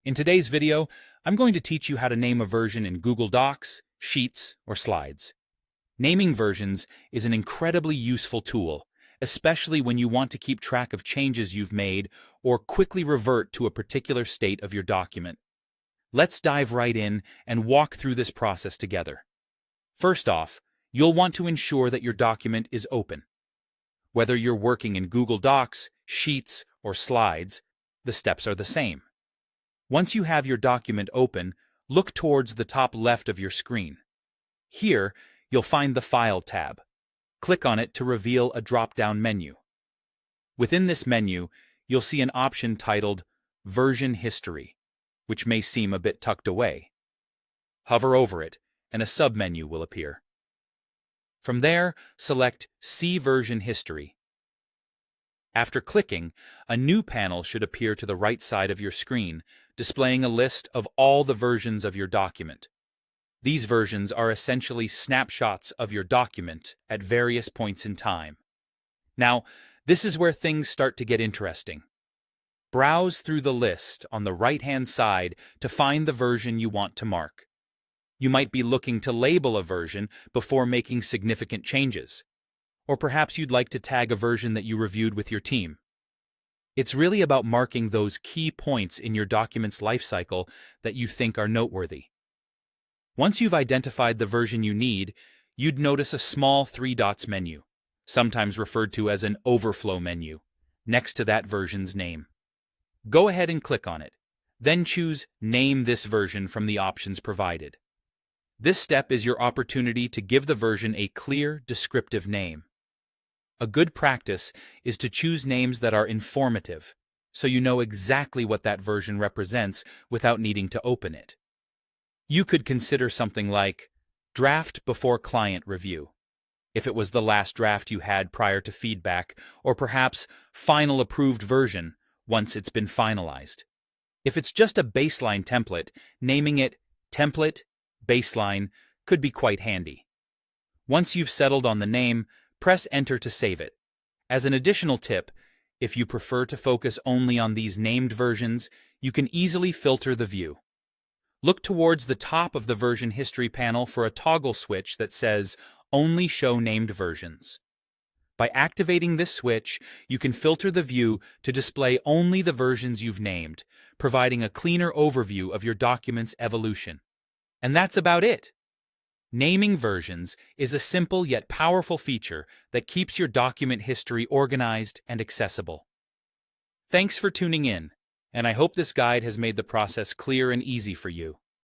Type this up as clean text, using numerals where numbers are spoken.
In today's video, I'm going to teach you how to name a version in Google Docs, Sheets, or Slides. Naming versions is an incredibly useful tool, especially when you want to keep track of changes you've made or quickly revert to a particular state of your document. Let's dive right in and walk through this process together. First off, you'll want to ensure that your document is open. Whether you're working in Google Docs, Sheets, or Slides, the steps are the same. Once you have your document open, look towards the top left of your screen. Here, you'll find the File tab. Click on it to reveal a drop-down menu. Within this menu, you'll see an option titled Version History, which may seem a bit tucked away. Hover over it, and a submenu will appear. From there, select See Version History. After clicking, a new panel should appear to the right side of your screen, displaying a list of all the versions of your document. These versions are essentially snapshots of your document at various points in time. Now, this is where things start to get interesting. Browse through the list on the right-hand side to find the version you want to mark. You might be looking to label a version before making significant changes. Or perhaps you'd like to tag a version that you reviewed with your team. It's really about marking those key points in your document's lifecycle that you think are noteworthy. Once you've identified the version you need, you'd notice a small 3 dots menu, sometimes referred to as an overflow menu, next to that version's name. Go ahead and click on it. Then choose Name this version from the options provided. This step is your opportunity to give the version a clear, descriptive name. A good practice is to choose names that are informative, so you know exactly what that version represents without needing to open it. You could consider something like Draft Before Client Review, if it was the last draft you had prior to feedback, or perhaps Final Approved Version once it's been finalized. If it's just a baseline template, naming it Template Baseline could be quite handy. Once you've settled on the name, press Enter to save it. As an additional tip, if you prefer to focus only on these named versions, you can easily filter the view. Look towards the top of the version history panel for a toggle switch that says Only Show Named Versions. By activating this switch, you can filter the view to display only the versions you've named, providing a cleaner overview of your document's evolution. And that's about it. Naming versions is a simple yet powerful feature that keeps your document history organized and accessible. Thanks for tuning in, and I hope this guide has made the process clear and easy for you.